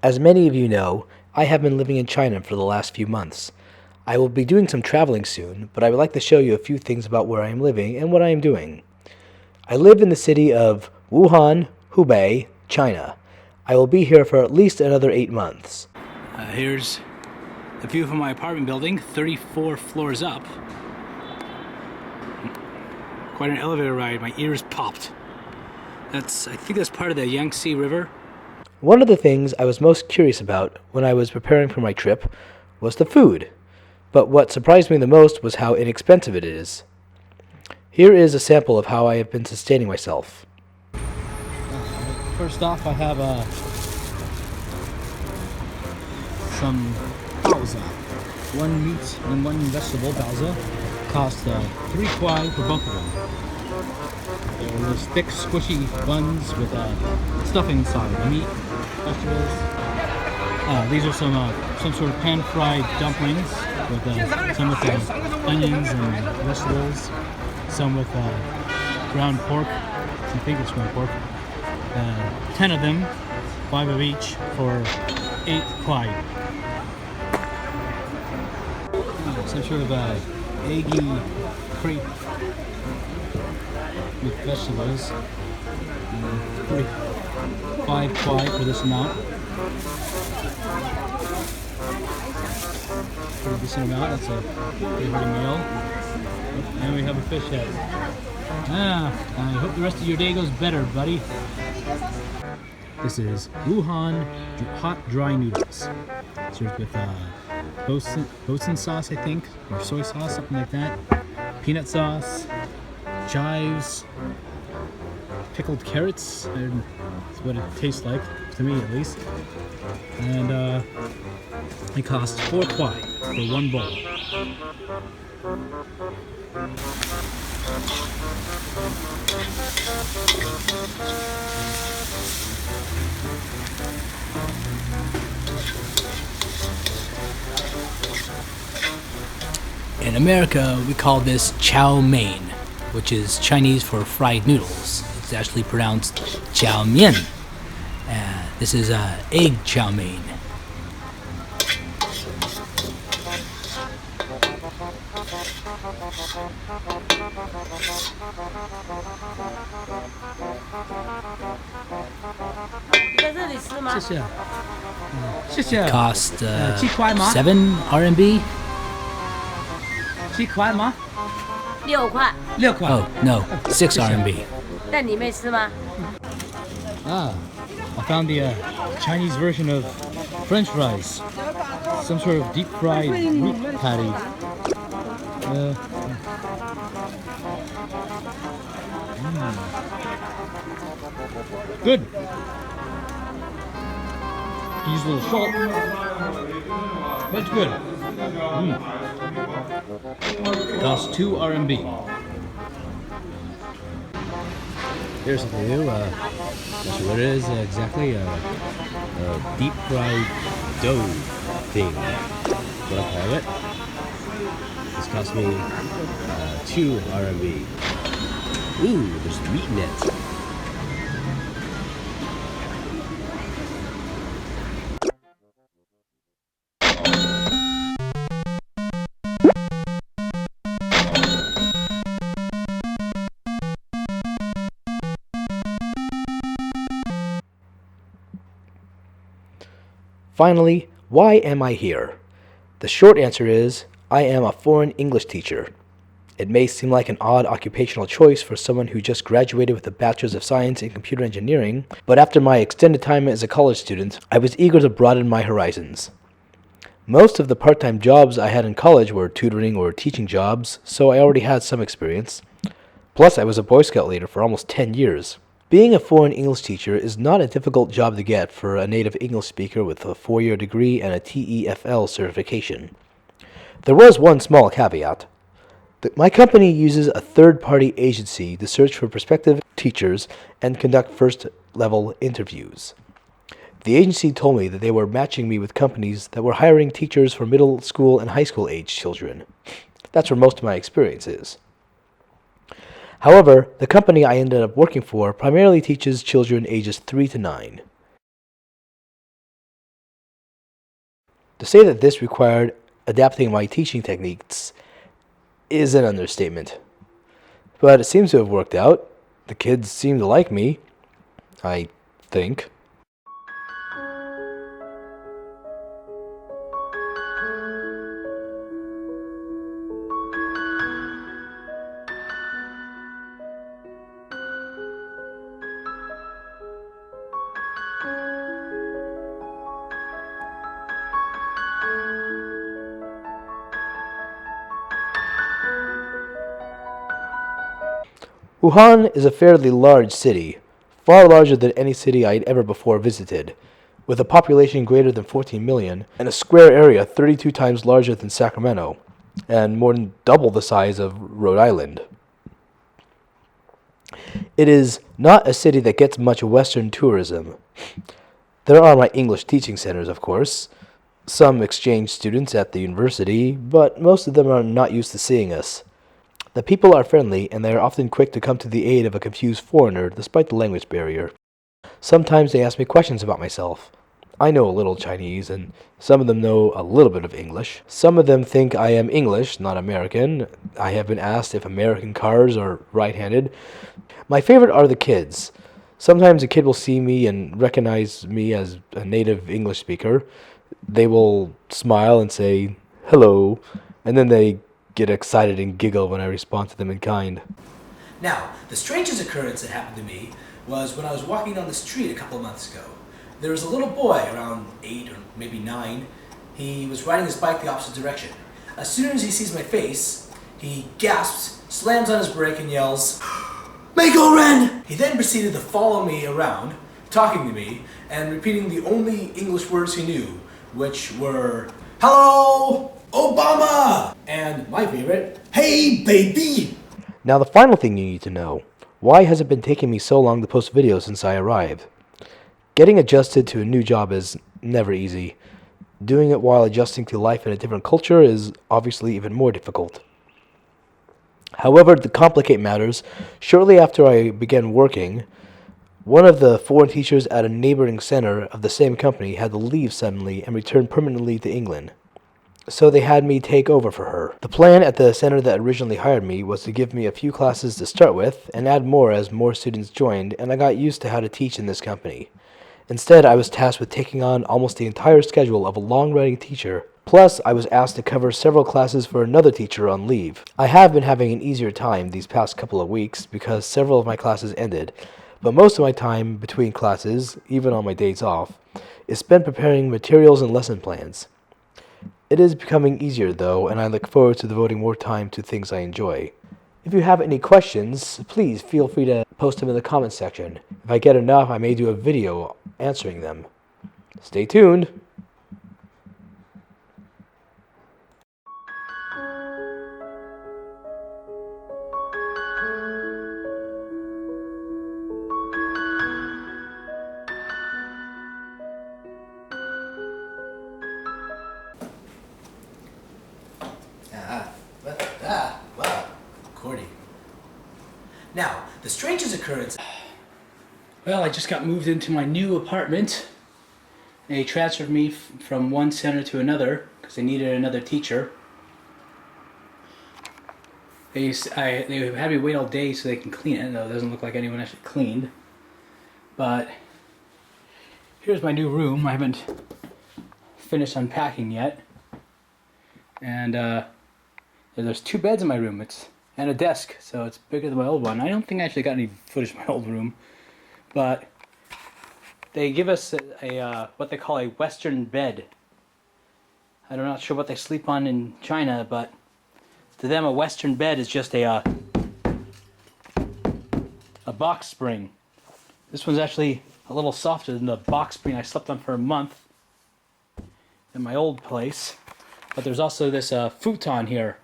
As many of you know, I have been living in China for the last few months. I will be doing some traveling soon, but I would like to show you a few things about where I am living and what I am doing. I live in the city of Wuhan, Hubei, China. I will be here for at least another 8 months. Here's the view from my apartment building, 34 floors up. Quite an elevator ride, my ears popped. I think that's part of the Yangtze River. One of the things I was most curious about when I was preparing for my trip was the food. But what surprised me the most was how inexpensive it is. Here is a sample of how I have been sustaining myself. First off, I have some baozi. One meat and one vegetable baozi. Cost 3 kuai for both of them. They're those thick, squishy buns with stuffing inside. Meat, vegetables. These are some sort of pan-fried dumplings with some with onions and vegetables. Some with ground pork. I think it's ground pork. 10 of them, 5 of each for 8 kuai. Some sort of eggy crepe with vegetables. 5 kuai for this amount. Pretty decent amount. That's a pretty hearty meal. And we have a fish head. I hope the rest of your day goes better, buddy. This is Wuhan hot dry noodles. Served with hoisin sauce, I think, or soy sauce, something like that. Peanut sauce, chives, pickled carrots. That's what it tastes like, to me at least. And it costs 4 kuai for one bowl. In America, we call this chow mein, which is Chinese for fried noodles. It's actually pronounced chow mein. This is egg chow mein. It cost 7 RMB. 7块吗？6块。6块。Oh no, 6 RMB. 但你没吃吗？ I found the Chinese version of French fries. Some sort of deep fried meat patty. Good. Use a little salt. That's good. Costs 2 RMB. Here's something new. Not sure what it is exactly. A deep fried dough thing. What I call it. This cost me 2 RMB. Ooh, there's meat in it. Finally, why am I here? The short answer is, I am a foreign English teacher. It may seem like an odd occupational choice for someone who just graduated with a Bachelor's of Science in Computer Engineering, but after my extended time as a college student, I was eager to broaden my horizons. Most of the part-time jobs I had in college were tutoring or teaching jobs, so I already had some experience. Plus, I was a Boy Scout leader for almost 10 years. Being a foreign English teacher is not a difficult job to get for a native English speaker with a 4-year degree and a TEFL certification. There was one small caveat. My company uses a third-party agency to search for prospective teachers and conduct first-level interviews. The agency told me that they were matching me with companies that were hiring teachers for middle school and high school age children. That's where most of my experience is. However, the company I ended up working for primarily teaches children ages 3 to 9. To say that this required adapting my teaching techniques is an understatement. But it seems to have worked out. The kids seem to like me, I think. Wuhan is a fairly large city, far larger than any city I had ever before visited, with a population greater than 14 million and a square area 32 times larger than Sacramento, and more than double the size of Rhode Island. It is not a city that gets much Western tourism. There are my English teaching centers, of course, some exchange students at the university, but most of them are not used to seeing us. The people are friendly, and they are often quick to come to the aid of a confused foreigner, despite the language barrier. Sometimes they ask me questions about myself. I know a little Chinese, and some of them know a little bit of English. Some of them think I am English, not American. I have been asked if American cars are right-handed. My favorite are the kids. Sometimes a kid will see me and recognize me as a native English speaker. They will smile and say, hello, and then they get excited and giggle when I respond to them in kind. Now, the strangest occurrence that happened to me was when I was walking down the street a couple of months ago. There was a little boy around 8 or maybe 9. He was riding his bike the opposite direction. As soon as he sees my face, he gasps, slams on his brake, and yells, "Mako Ren!" He then proceeded to follow me around, talking to me, and repeating the only English words he knew, which were, "Hello, Obama!" and my favorite, "Hey, baby!" Now the final thing you need to know. Why has it been taking me so long to post videos since I arrived? Getting adjusted to a new job is never easy. Doing it while adjusting to life in a different culture is obviously even more difficult. However, to complicate matters, shortly after I began working, one of the foreign teachers at a neighboring center of the same company had to leave suddenly and return permanently to England. So they had me take over for her. The plan at the center that originally hired me was to give me a few classes to start with and add more as more students joined, and I got used to how to teach in this company. Instead, I was tasked with taking on almost the entire schedule of a long-running teacher. Plus, I was asked to cover several classes for another teacher on leave. I have been having an easier time these past couple of weeks because several of my classes ended, but most of my time between classes, even on my days off, is spent preparing materials and lesson plans. It is becoming easier though, and I look forward to devoting more time to things I enjoy. If you have any questions, please feel free to post them in the comments section. If I get enough, I may do a video answering them. Stay tuned! Wow, recording. Now, the strangest occurrence. Well, I just got moved into my new apartment. They transferred me from one center to another because they needed another teacher. They had me wait all day so they can clean it, though it doesn't look like anyone actually cleaned. But here's my new room. I haven't finished unpacking yet. And there's 2 beds in my room. And a desk, so it's bigger than my old one. I don't think I actually got any footage of my old room, but they give us a what they call a Western bed. I'm not sure what they sleep on in China, but to them a Western bed is just a box spring. This one's actually a little softer than the box spring I slept on for a month in my old place. But there's also this futon here,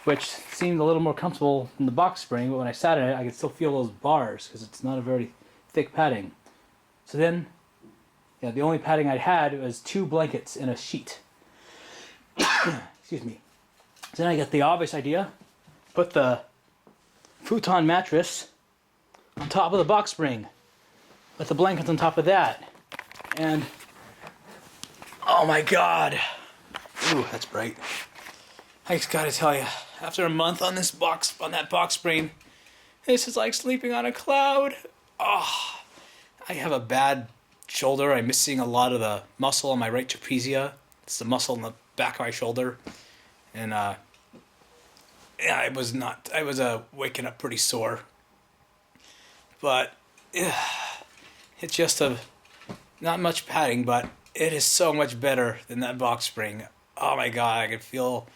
which seemed a little more comfortable than the box spring, but when I sat in it, I could still feel those bars because it's not a very thick padding. So then, the only padding I'd had was 2 blankets and a sheet. Excuse me. So then I got the obvious idea, put the futon mattress on top of the box spring, with the blankets on top of that, and oh Oh my god. Ooh, that's bright. I just gotta tell you, after a month on that box spring, this is like sleeping on a cloud. Oh, I have a bad shoulder. I'm missing a lot of the muscle on my right trapezia. It's the muscle in the back of my shoulder. And yeah, I was waking up pretty sore. But it's just not much padding, but it is so much better than that box spring. Oh my god, I can feel